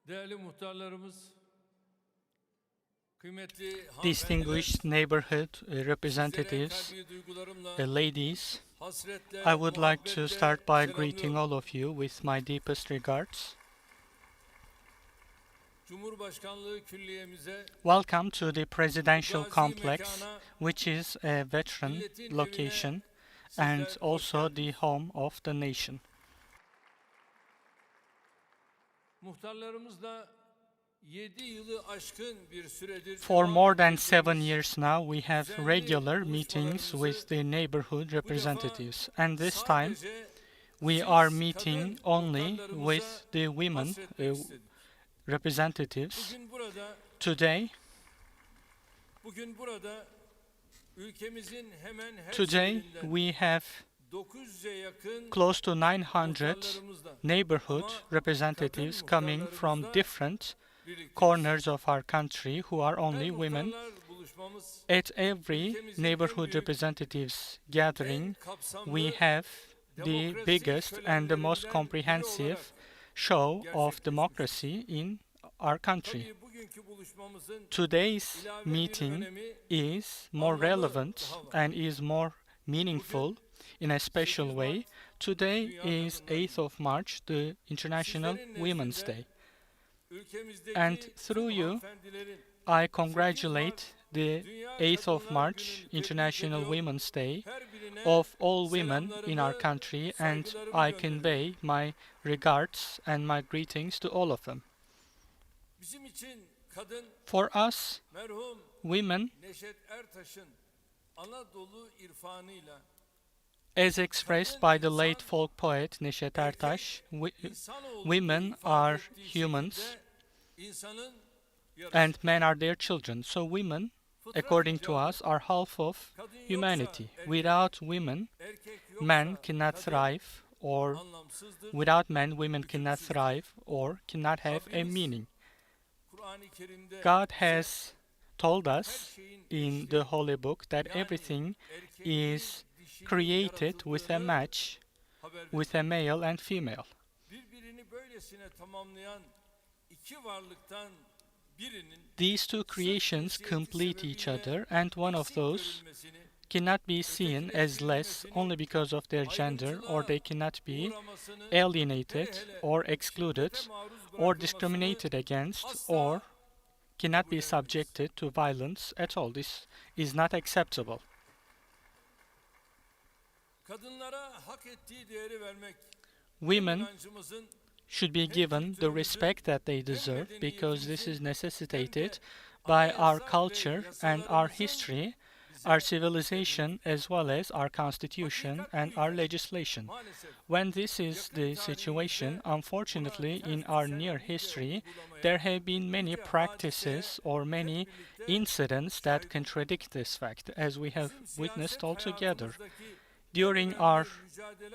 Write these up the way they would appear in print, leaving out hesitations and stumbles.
Değerli muhtarlarımız, kıymetli Distinguished neighborhood representatives, ladies, I would like to start by greeting all of you with my deepest regards. Welcome to the presidential complex, which is a veteran location and also the home of the nation. For more than 7 years now, we have regular meetings with the neighborhood representatives, and this time we are meeting only with the women representatives. Today we have close to 900 neighborhood representatives coming from different corners of our country who are only women. At every neighborhood representatives gathering, we have the biggest and the most comprehensive show of democracy in our country. Today's meeting is more relevant and is more meaningful in a special way. Today is 8th of March, the International Women's Day. And through you, I congratulate the 8th of March, International Women's Day, of all women in our country, and I convey my regards and my greetings to all of them. For us, women, as expressed by the late folk poet Neşet Ertaş, women are humans and men are their children. So women, according to us, are half of humanity. Without women, men cannot thrive, or without men, women cannot thrive or cannot have a meaning. God has told us in the Holy Book that everything is created with a match, with a male and female. These two creations complete each other, and one of those cannot be seen as less only because of their gender, or they cannot be alienated or excluded or discriminated against, or cannot be subjected to violence at all. This is not acceptable. Women should be given the respect that they deserve, because this is necessitated by our culture and our history, our civilization, as well as our constitution and our legislation. When this is the situation, unfortunately, in our near history, there have been many practices or many incidents that contradict this fact, as we have witnessed altogether. During our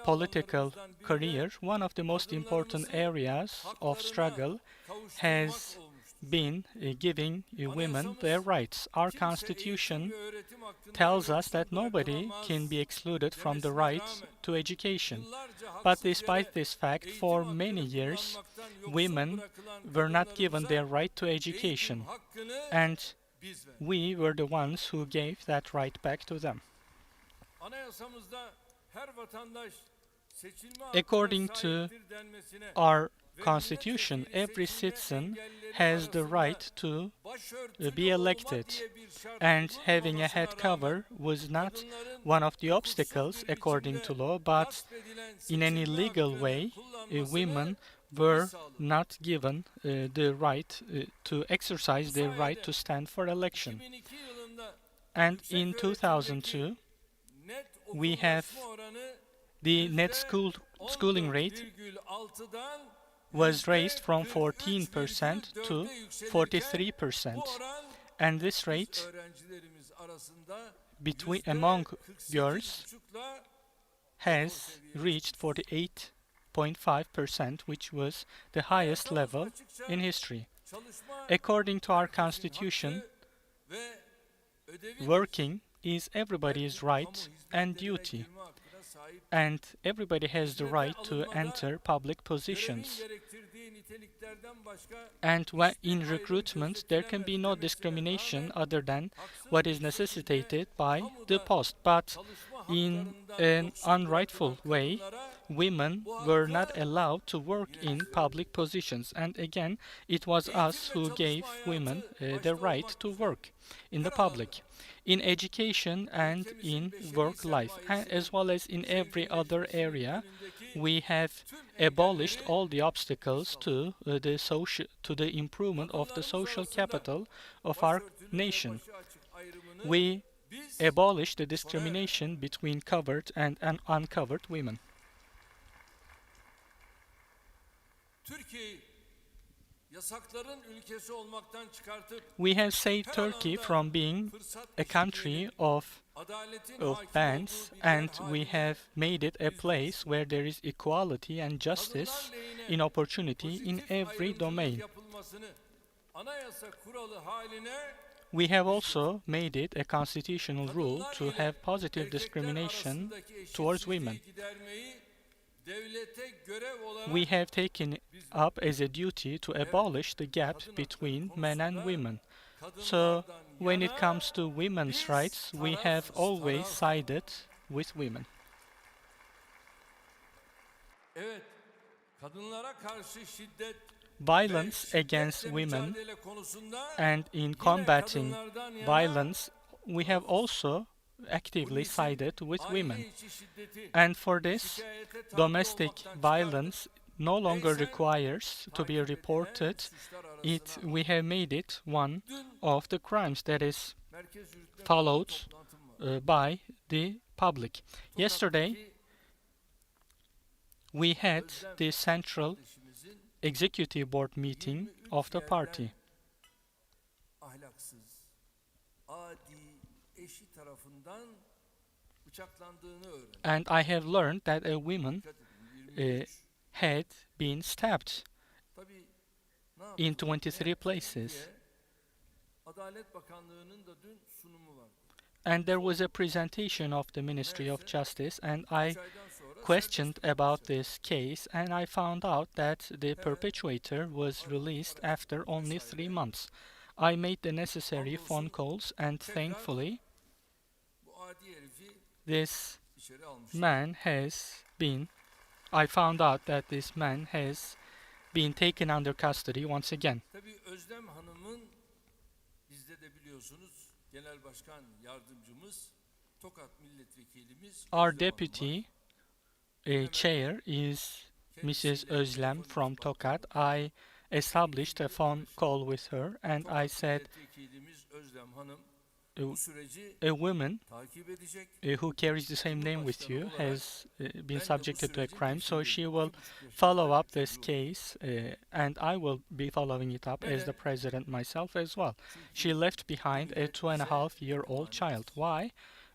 political career, one of the most important areas of struggle has been giving women their rights. Our Constitution tells us that nobody can be excluded from the right to education. But despite this fact, for many years, women were not given their right to education, and we were the ones who gave that right back to them. According to our Constitution, every citizen has the right to be elected, and having a head cover was not one of the obstacles according to law, but in any legal way, women were not given the right to exercise their right to stand for election. And in 2002, we have the net schooling rate was raised from 14% to 43%, and this rate among girls has reached 48.5%, which was the highest level in history. According to our Constitution, working is everybody's right and duty, and everybody has the right to enter public positions. And in recruitment, there can be no discrimination other than what is necessitated by the post. But in an unrightful way, women were not allowed to work in public positions. And again, it was us who gave women the right to work in the public, in education and in work life, as well as in every other area. We have abolished all the obstacles to the improvement of the social capital of our nation. We abolished the discrimination between covered and uncovered women. We have saved Turkey from being a country of bans, and we have made it a place where there is equality and justice in opportunity in every domain. We have also made it a constitutional rule to have positive discrimination towards women. We have taken up as a duty to abolish the gap between men and women. So, when it comes to women's rights, we have always sided with women. Violence against women, and in combating violence, we have also actively sided with women. And for this, domestic violence no longer requires to be reported. We have made it one of the crimes that is followed by the public. Yesterday, we had the Central Executive Board meeting of the party. And I have learned that a woman had been stabbed in 23 places. And there was a presentation of the Ministry of Justice, and I questioned about this case, and I found out that the perpetrator was released after only 3 months. I made the necessary phone calls, and thankfully, I found out that this man has been taken under custody once again. Our deputy chair is Mrs. Özlem from Tokat. I established a phone call with her, and I said a woman who carries the same name with you has been subjected to a crime, so she will follow up this case, and I will be following it up as the president myself as well. She left behind a 2.5-year-old child. Why?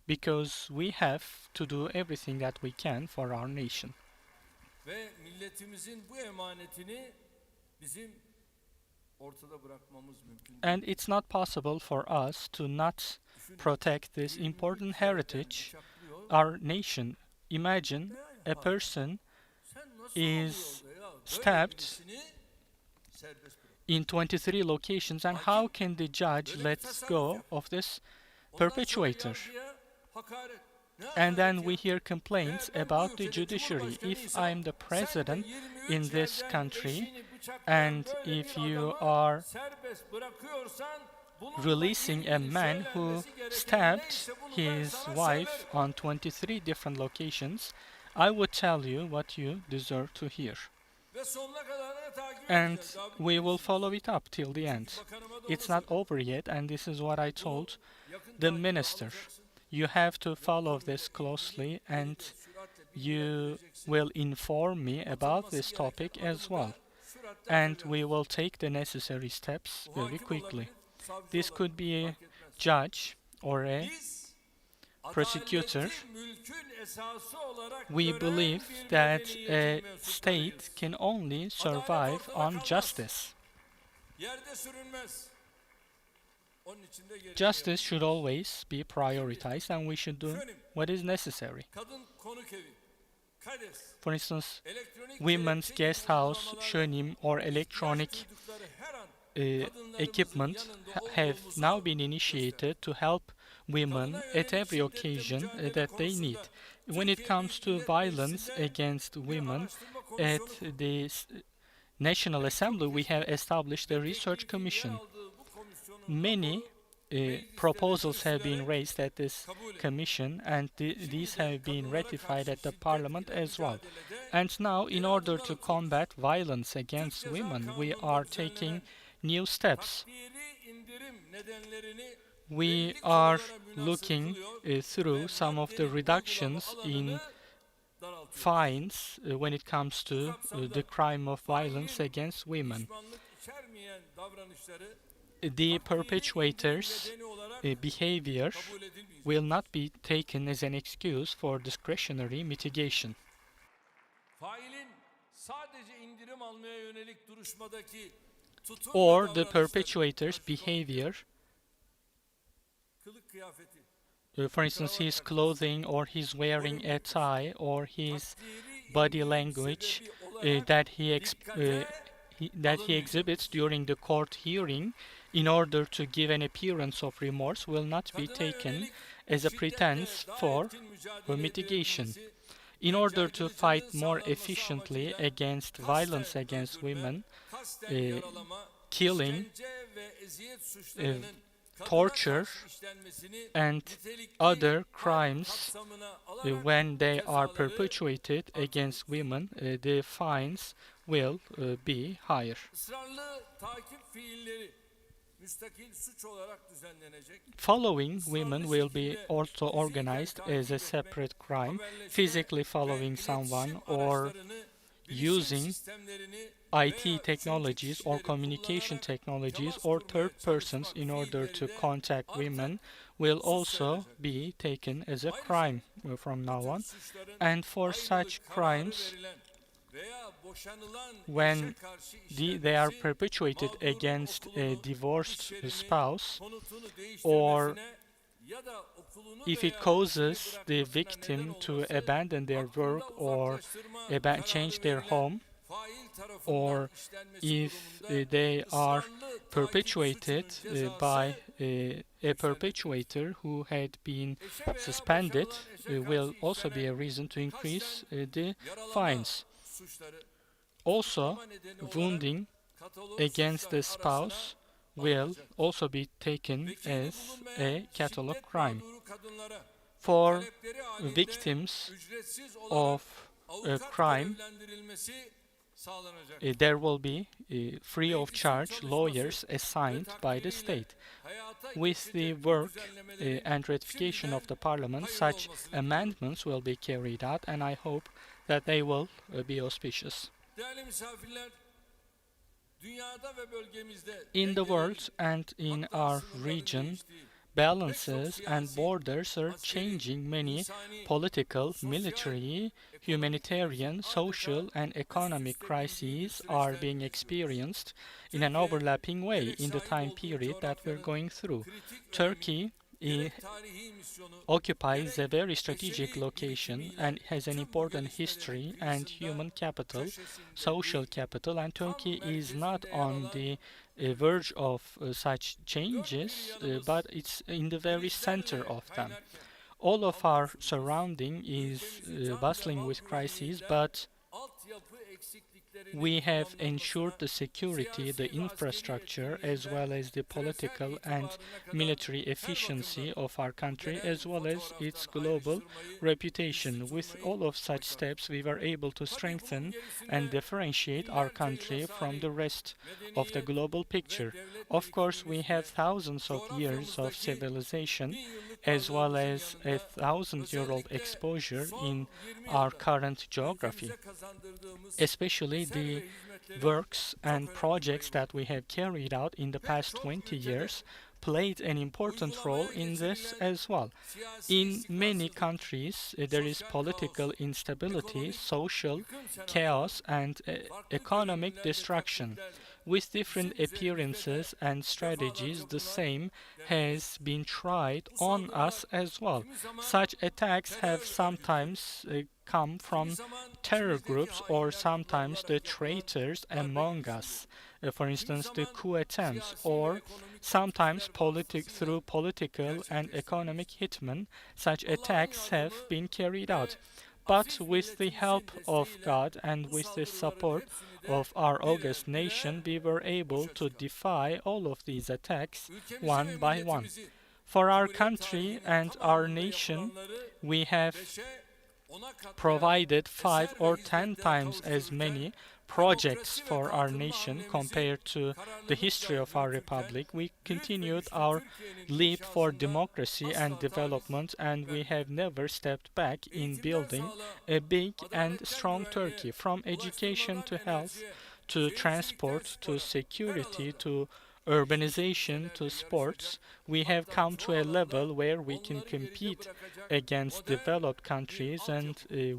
Because we have to do everything that we can for our nation. And it's not possible for us to not protect this important heritage, our nation. Imagine a person is stabbed in 23 locations, and how can the judge let go of this perpetrator? And then we hear complaints about the judiciary. If I'm the president in this country, and if you are releasing a man who stabbed his wife on 23 different locations, I would tell you what you deserve to hear. And we will follow it up till the end. It's not over yet, and this is what I told the minister. You have to follow this closely, and you will inform me about this topic as well. And we will take the necessary steps very quickly. This could be a judge or a prosecutor. We believe that a state can only survive on justice. Justice should always be prioritized, and we should do what is necessary. For instance, women's guest house, şönim, or electronic uh, equipment have now been initiated to help women at every occasion that they need. When it comes to violence against women, at the National Assembly we have established a research commission. Many proposals have been raised at this commission, and these have been ratified at the parliament as well. And now, in order to combat violence against women, we are taking new steps. We are looking through some of the reductions in fines when it comes to the crime of violence against women. The perpetuator's behavior will not be taken as an excuse for discretionary mitigation. Or the perpetuator's behavior, for instance, his clothing or his wearing a tie or his body language that he exhibits during the court hearing in order to give an appearance of remorse will not be taken as a pretense for mitigation. In order to fight more efficiently against violence against women, killing, torture, and other crimes when they are perpetuated against women, the fines will be higher. Following women will be also organized as a separate crime. Physically following someone or using IT technologies or communication technologies or third persons in order to contact women will also be taken as a crime from now on. And for such crimes, when they are perpetuated against a divorced spouse, or if it causes the victim to abandon their work or change their home, or if they are perpetuated by a perpetuator who had been suspended, will also be a reason to increase the fines. Also, wounding against the spouse will also be taken as a catalog crime. For victims of a crime, there will be free of charge lawyers assigned by the state. With the work and ratification of the parliament, such amendments will be carried out, and I hope that they will be auspicious. In the world and in our region, balances and borders are changing. Many political, military, humanitarian, social and economic crises are being experienced in an overlapping way in the time period that we're going through. Turkey occupies a very strategic location and has an important history and human capital, social capital, and Turkey is not on the verge of such changes, but it's in the very center of them. All of our surrounding is bustling with crises, but we have ensured the security, the infrastructure, as well as the political and military efficiency of our country, as well as its global reputation. With all of such steps, we were able to strengthen and differentiate our country from the rest of the global picture. Of course, we have thousands of years of civilization, as well as a 1,000-year-old exposure in our current geography. Especially the works and projects that we have carried out in the past 20 years played an important role in this as well. In many countries, there is political instability, social chaos, and economic destruction. with different appearances and strategies. The same has been tried on us as well. Such attacks have sometimes come from terror groups or sometimes the traitors among us. For instance, the coup attempts, or sometimes through political and economic hitmen, such attacks have been carried out. But with the help of God and with the support of our august nation, we were able to defy all of these attacks one by one. For our country and our nation, we have provided 5 or 10 times as many projects for our nation compared to the history of our republic. We continued our leap for democracy and development, and we have never stepped back in building a big and strong Turkey, from education to health, to transport, to security, to urbanization, to sports. We have come to a level where we can compete against developed countries and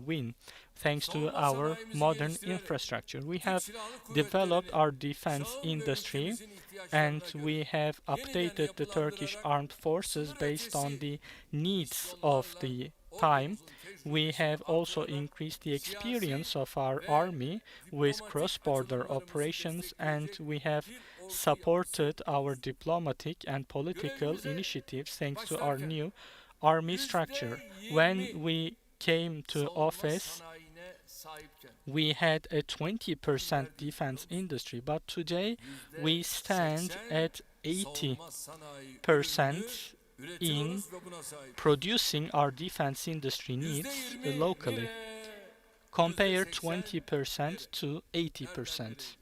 win, thanks to our modern infrastructure. We have developed our defense industry, and we have updated the Turkish armed forces based on the needs of the time. We have also increased the experience of our army with cross-border operations, and we have supported our diplomatic and political initiatives thanks to our new army structure. When we came to office, we had a 20% defense industry, but today we stand at 80% in producing our defense industry needs locally. Compare 20% to 80%.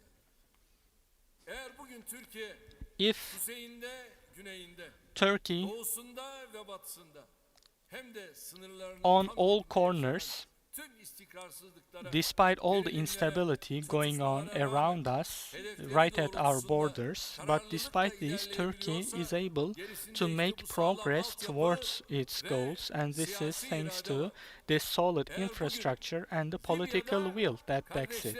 If Turkey, on all corners, despite all the instability going on around us, right at our borders, but despite this, Turkey is able to make progress towards its goals, and this is thanks to the solid infrastructure and the political will that backs it.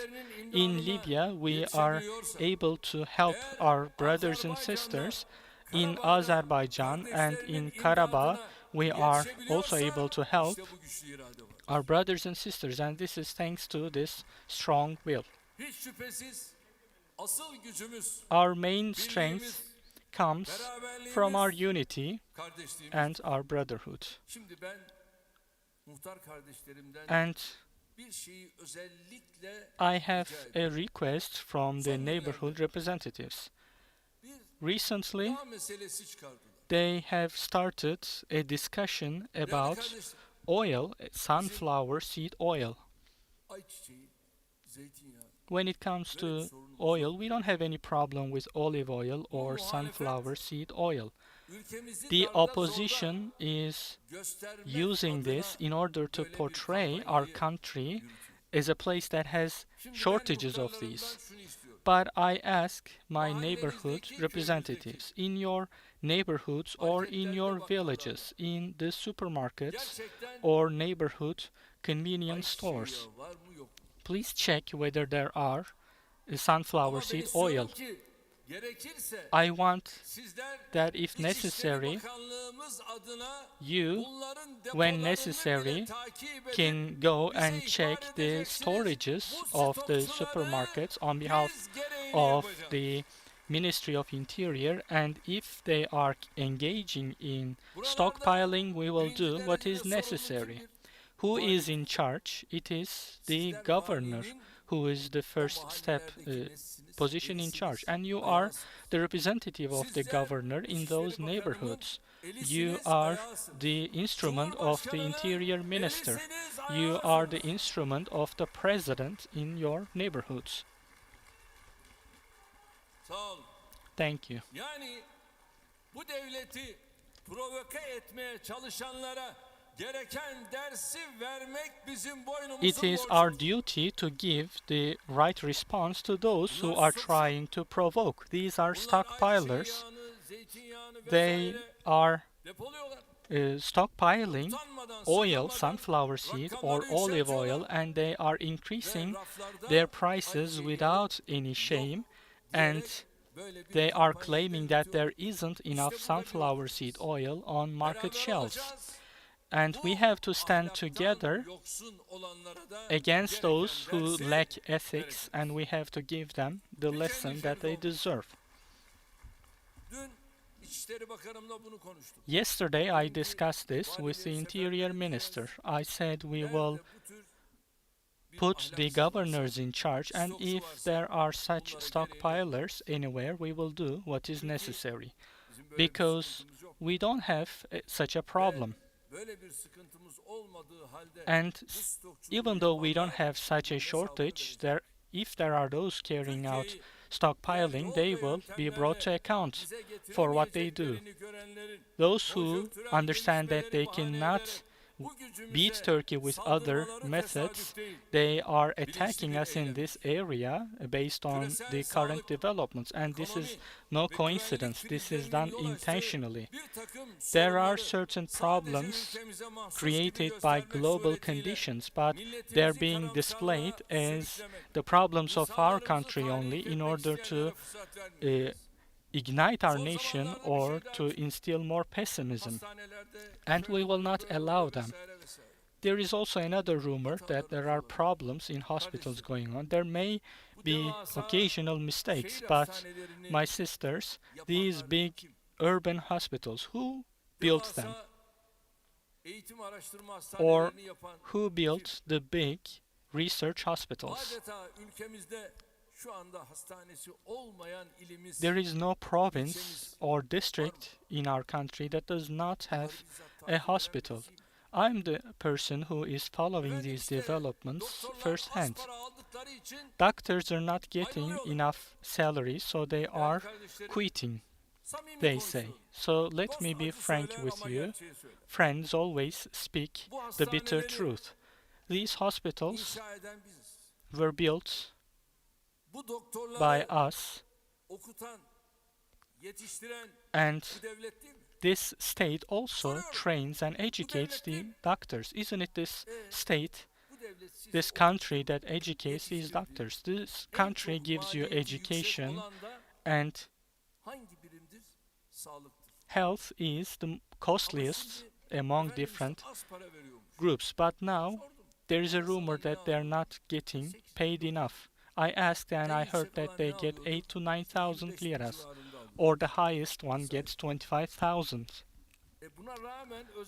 In Libya, we are able to help our brothers and sisters. In Azerbaijan and in Karabakh, we are also able to help our brothers and sisters, and this is thanks to this strong will. Our main strength comes from our unity and our brotherhood. And I have a request from the neighborhood representatives. Recently, they have started a discussion about oil, sunflower seed oil. When it comes to oil, we don't have any problem with olive oil or sunflower seed oil. The opposition is using this in order to portray our country as a place that has shortages of these. But I ask my neighborhood representatives, in your neighborhoods or in your villages, in the supermarkets or neighborhood convenience stores, please check whether there are sunflower seed oil. I want that if necessary, you, when necessary, can go and check the storages of the supermarkets on behalf of the Ministry of Interior, and if they are engaging in stockpiling, we will do what is necessary. Who is in charge? It is the governor who is the first step position in charge, and you are the representative of the governor in those neighborhoods. You are the instrument of the interior minister. You are the instrument of the president in your neighborhoods. Thank you. It is our duty to give the right response to those who are trying to provoke. These are stockpilers. They are stockpiling oil, sunflower seed or olive oil, and they are increasing their prices without any shame. and they are claiming that there isn't enough sunflower seed oil on market shelves. And we have to stand together against those who lack ethics, and we have to give them the lesson that they deserve. Yesterday I discussed this with the Interior Minister. I said we will put the governors in charge, and if there are such stockpilers anywhere, we will do what is necessary, because we don't have such a problem. And even though we don't have such a shortage, if there are those carrying out stockpiling, they will be brought to account for what they do. Those who understand that they cannot beat Turkey with other methods, they are attacking us in this area based on the current developments. And this is no coincidence. This is done intentionally. There are certain problems created by global conditions, but they're being displayed as the problems of our country only in order to ignite our nation or to instill more pessimism. And we will not allow them. There is also another rumor that there are problems in hospitals going on. There may be occasional mistakes, but my sisters, these big urban hospitals, who built them? Or who built the big research hospitals? There is no province or district in our country that does not have a hospital. I'm the person who is following these developments firsthand. Doctors are not getting enough salary, so they are quitting, they say. So let me be frank with you. Friends always speak the bitter truth. These hospitals were built by us, and this state also trains and educates the doctors. Isn't it this state, this country that educates these doctors? This country gives you education, and health is the costliest among different groups. But now there is a rumor that they're not getting paid enough. I asked and I heard that they get 8 to 9,000 liras, or the highest one gets 25,000.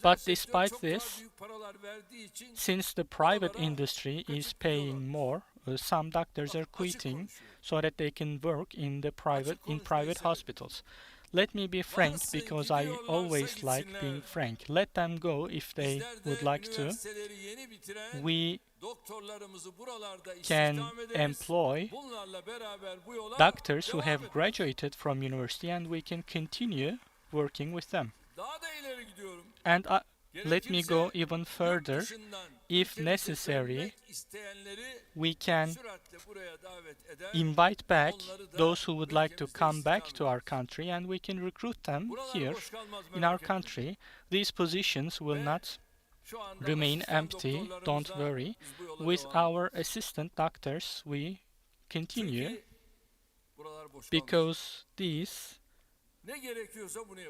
But despite this, since the private industry is paying more, some doctors are quitting so that they can work in private hospitals. Let me be frank, because I always like being frank. Let them go if they would like to. We can employ doctors who have graduated from university, and we can continue working with them. And let me go even further. If necessary, we can invite back those who would like to come back to our country, and we can recruit them here in our country. These positions will not remain empty, don't worry. With our assistant doctors, we continue, because these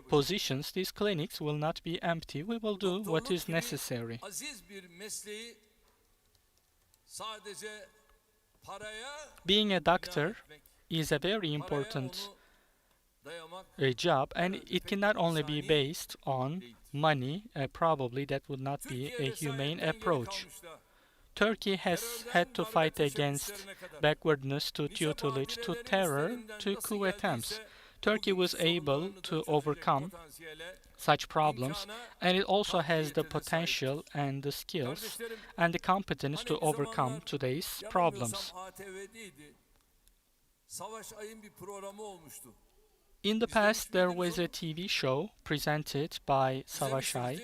positions, these clinics will not be empty. We will do what is necessary. Being a doctor is a very important job, and it cannot only be based on money. Probably that would not be a humane approach. Turkey has had to fight against backwardness, to tutelage, to terror, to coup attempts. Turkey was able to overcome such problems, and it also has the potential and the skills and the competence to overcome today's problems. In the past, there was a TV show presented by Savaş Ay.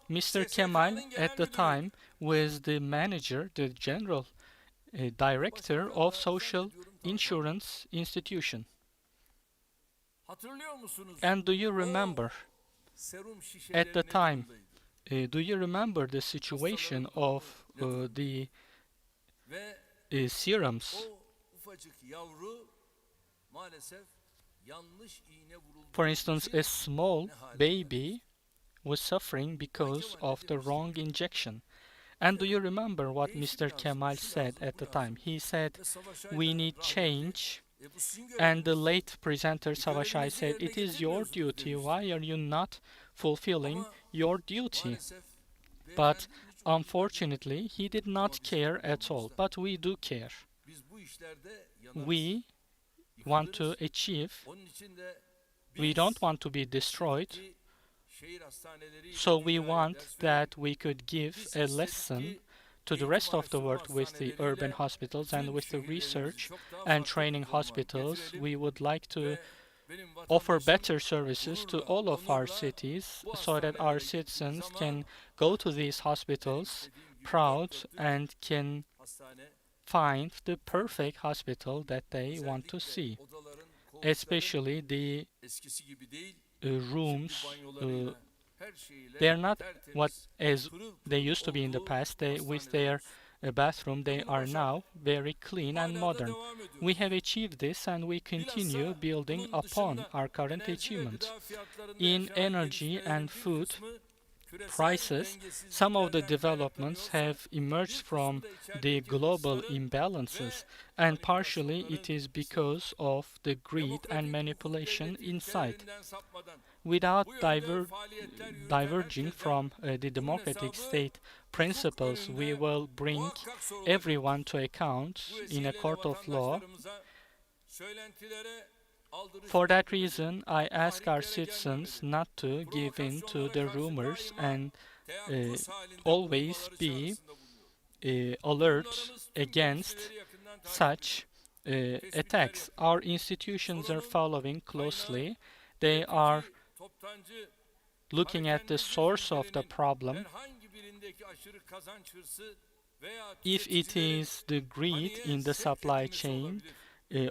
Mr. Kemal, at the time, was the manager, the general director of Social Insurance Institution. And do you remember, at the time, do you remember the situation of the serums For instance, a small baby was suffering because of the wrong injection. And do you remember what Mr. Kemal said at the time? He said, "We need change." And the late presenter Savaş said, "It is your duty. Why are you not fulfilling your duty?" But unfortunately, he did not care at all. But we do care. We want to achieve, we don't want to be destroyed, so we want that we could give a lesson to the rest of the world with the urban hospitals and with the research and training hospitals. We would like to offer better services to all of our cities so that our citizens can go to these hospitals proud and can find the perfect hospital that they want to see. Especially the rooms, they're not what as they used to be in the past. They, with their bathroom, they are now very clean and modern. We have achieved this and we continue building upon our current achievement. In energy and food prices, some of the developments have emerged from the global imbalances, and partially it is because of the greed and manipulation inside. Without diverging from the democratic state principles, we will bring everyone to account in a court of law. For that reason, I ask our citizens not to give in to the rumors and always be alert against such attacks. Our institutions are following closely. They are looking at the source of the problem. If it is the greed in the supply chain,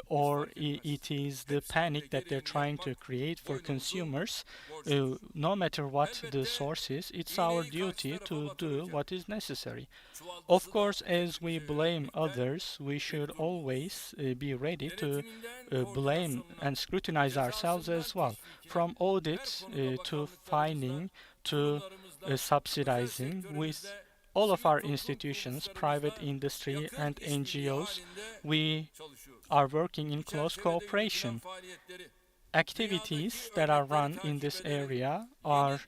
or it is the panic that they're trying to create for consumers, no matter what the source is, it's our duty to do what is necessary. Of course, as we blame others, we should always be ready to blame and scrutinize ourselves as well. From audit to fining to subsidizing, with all of our institutions, private industry and NGOs, we are working in close cooperation. Activities that are run in this area are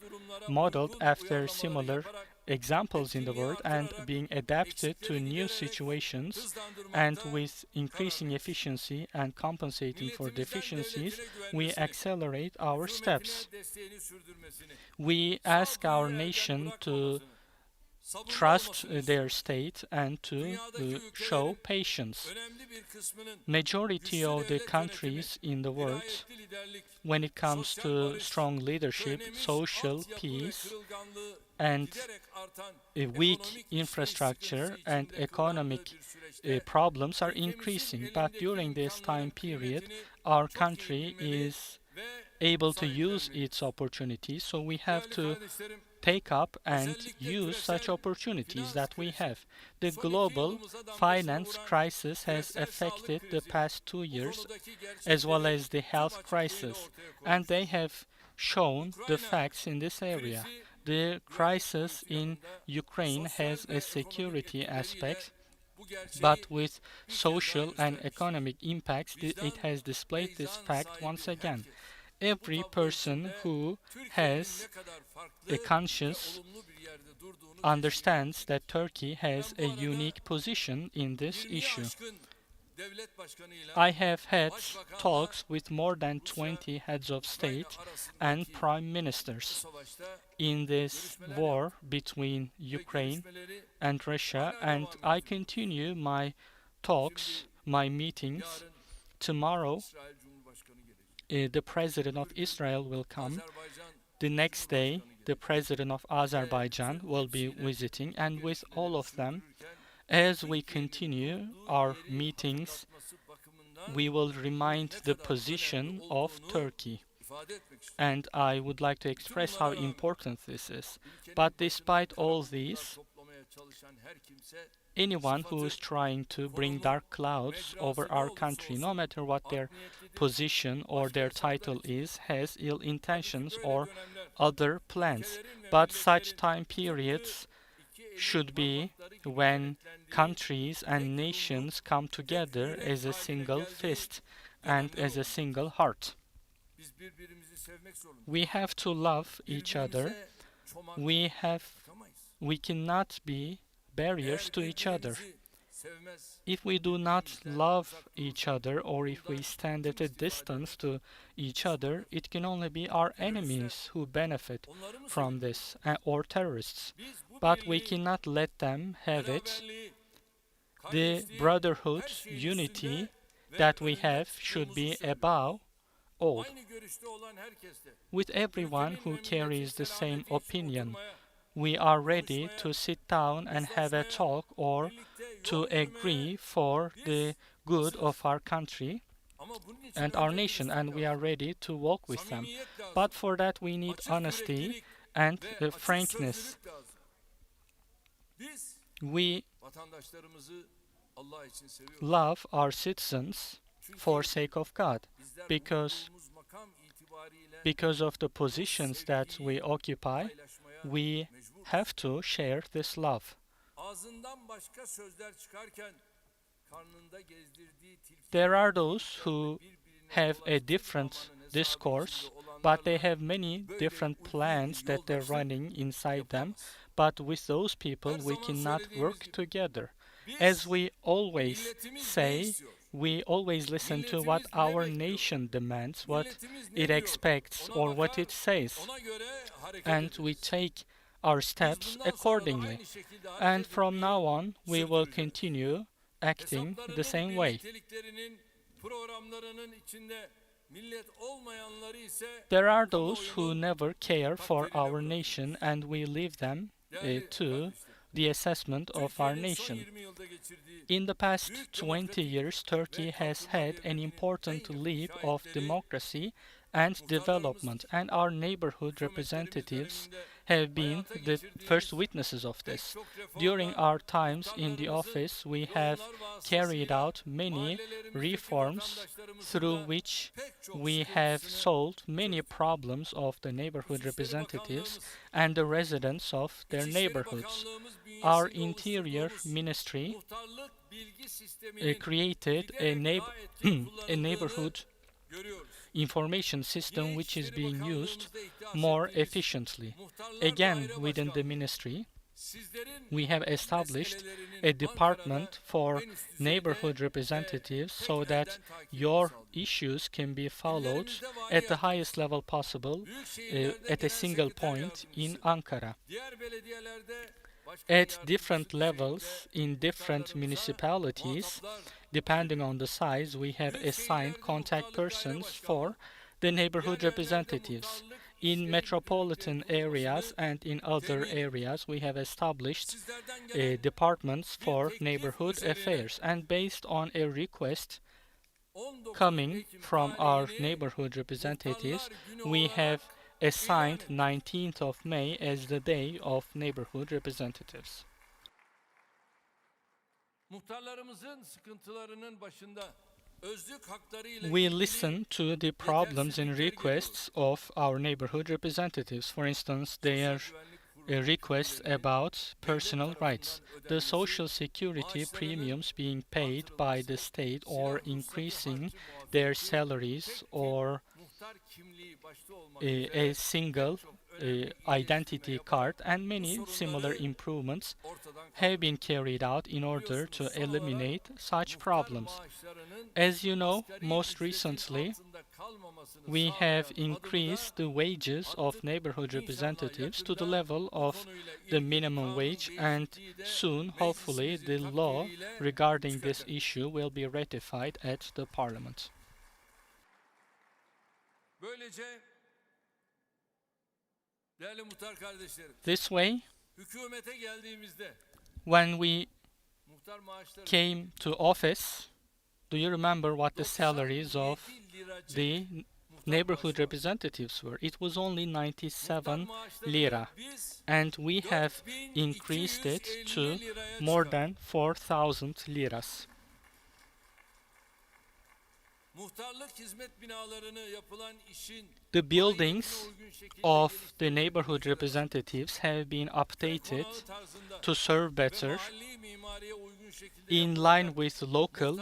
modeled after similar examples in the world and being adapted to new situations, and with increasing efficiency and compensating for deficiencies, we accelerate our steps. We ask our nation to trust their state and to show patience. Majority of the countries in the world, when it comes to strong leadership, social peace, and a weak infrastructure and economic problems are increasing. But during this time period, our country is able to use its opportunities, so we have to take up and use such opportunities that we have. The global finance crisis has affected the past 2 years, as well as the health crisis, and they have shown the facts in this area. The crisis in Ukraine has a security aspect, but with social and economic impacts, it has displayed this fact once again. Every person who has a conscience understands that Turkey has a unique position in this issue. I have had talks with more than 20 heads of state and prime ministers in this war between Ukraine and Russia, and I continue my talks, my meetings. Tomorrow, the president of Israel will come. The next day, the president of Azerbaijan will be visiting, and with all of them, as we continue our meetings, we will remind the position of Turkey. And I would like to express how important this is. But despite all these, anyone who is trying to bring dark clouds over our country, no matter what their position or their title is, has ill intentions or other plans. But such time periods should be when countries and nations come together as a single fist and as a single heart. We have to love each other. We cannot be barriers to each other. If we do not love each other, or if we stand at a distance to each other, it can only be our enemies who benefit from this, or terrorists. But we cannot let them have it. The brotherhood, unity that we have should be above all, with everyone who carries the same opinion. We are ready to sit down and have a talk or to agree for the good of our country and our nation, and we are ready to walk with them. But for that we need honesty and frankness. We love our citizens for sake of God, because of the positions that we occupy, we have to share this love. There are those who have a different discourse, but they have many different plans that they're running inside them. But with those people, we cannot work together. As we always say, we always listen to what our nation demands, what it expects, or what it says, and we take our steps accordingly. And from now on, we will continue acting the same way. There are those who never care for our nation, and we leave them to the assessment of our nation. In the past 20 years, Turkey has had an important leap of democracy and development, and our neighborhood representatives have been the first witnesses of this. During our times in the office, we have carried out many reforms through which we have solved many problems of the neighborhood representatives and the residents of their neighborhoods. Our Interior Ministry created a neighborhood information system which is being used more efficiently. Again, within the ministry, we have established a department for neighborhood representatives so that your issues can be followed at the highest level possible at a single point in Ankara. At different levels in different municipalities, depending on the size, we have assigned contact persons for the neighborhood representatives. In metropolitan areas and in other areas, we have established departments for neighborhood affairs. And based on a request coming from our neighborhood representatives, we have assigned 19th of May as the day of neighborhood representatives. We listen to the problems and requests of our neighborhood representatives. For instance, their requests about personal rights, the social security premiums being paid by the state, or increasing their salaries, or a single identity card, and many similar improvements have been carried out in order to eliminate such problems. As you know, most recently, we have increased the wages of neighborhood representatives to the level of the minimum wage, and soon, hopefully, the law regarding this issue will be ratified at the parliament. This way, when we came to office, do you remember what the salaries of the neighborhood representatives were. It was only 97 lira, and we have increased it to more than 4,000 liras. The buildings of the neighborhood representatives have been updated to serve better in line with local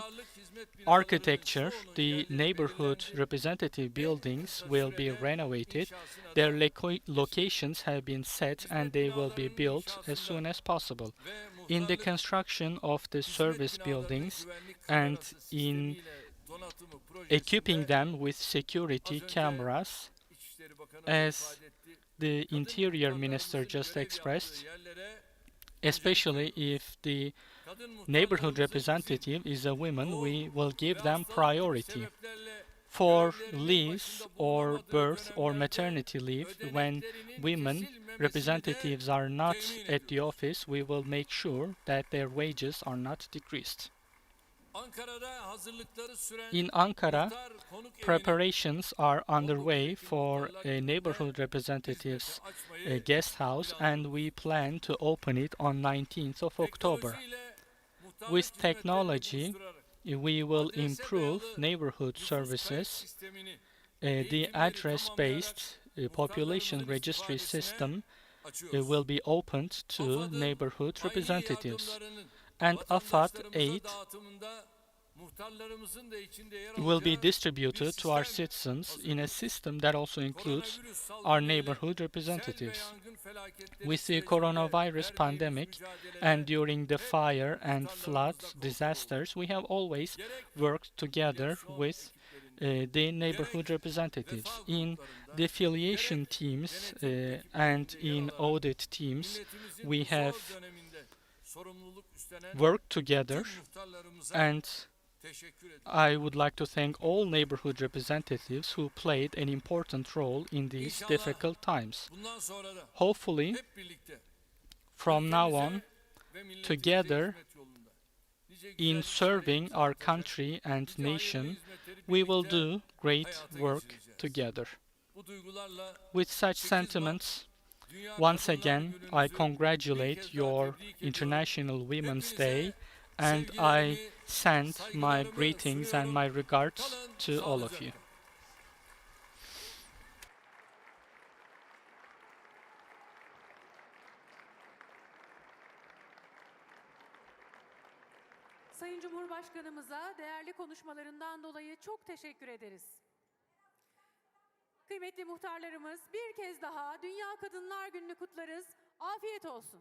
architecture. The neighborhood representative buildings will be renovated. Their locations have been set and they will be built as soon as possible. In the construction of the service buildings and in equipping them with security cameras, as the Interior Minister just expressed, especially if the neighborhood representative is a woman, we will give them priority. For leaves or birth or maternity leave, when women representatives are not at the office, we will make sure that their wages are not decreased. In Ankara, preparations are underway for a neighborhood representatives guest house, and we plan to open it on 19th of October. With technology, we will improve neighborhood services. The address-based population registry system will be opened to neighborhood representatives. And AFAD aid will be distributed to our citizens in a system that also includes our neighborhood representatives. With the coronavirus pandemic and during the fire and flood disasters, we have always worked together with the neighborhood representatives. In the affiliation teams and in audit teams, we have worked together, and I would like to thank all neighborhood representatives who played an important role in these difficult times. Hopefully, from now on, together in serving our country and nation, we will do great work together. With such sentiments, once again, I congratulate your International Women's Day, and I send my greetings and my regards to all of you. Sayın Cumhurbaşkanımıza değerli konuşmalarından dolayı çok teşekkür ederiz. Kıymetli muhtarlarımız, bir kez daha Dünya Kadınlar Günü'nü kutlarız. Afiyet olsun.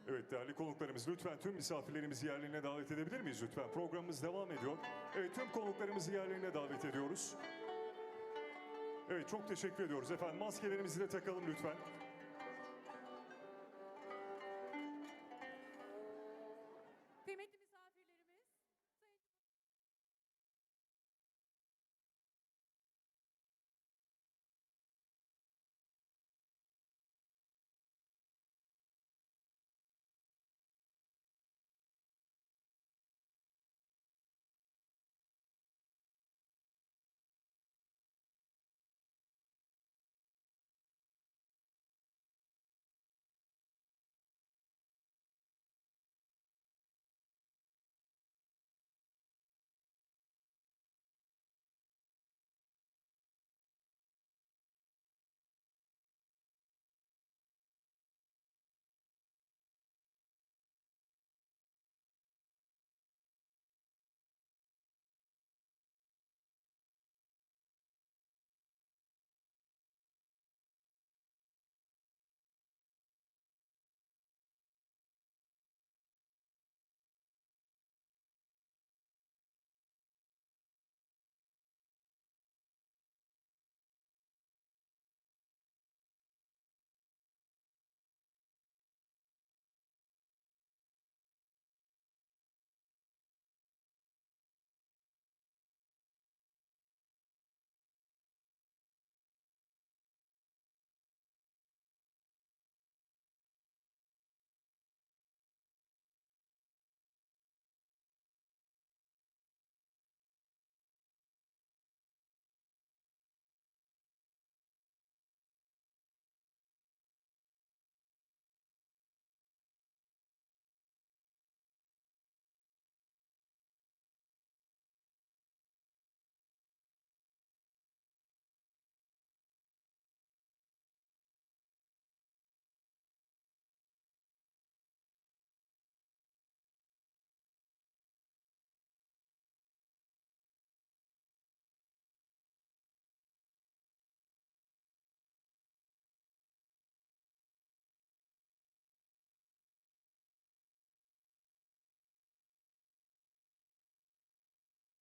Evet değerli konuklarımız, lütfen tüm misafirlerimizi yerlerine davet edebilir miyiz lütfen? Programımız devam ediyor. Evet, tüm konuklarımızı yerlerine davet ediyoruz. Evet, çok teşekkür ediyoruz efendim. Maskelerimizi de takalım lütfen.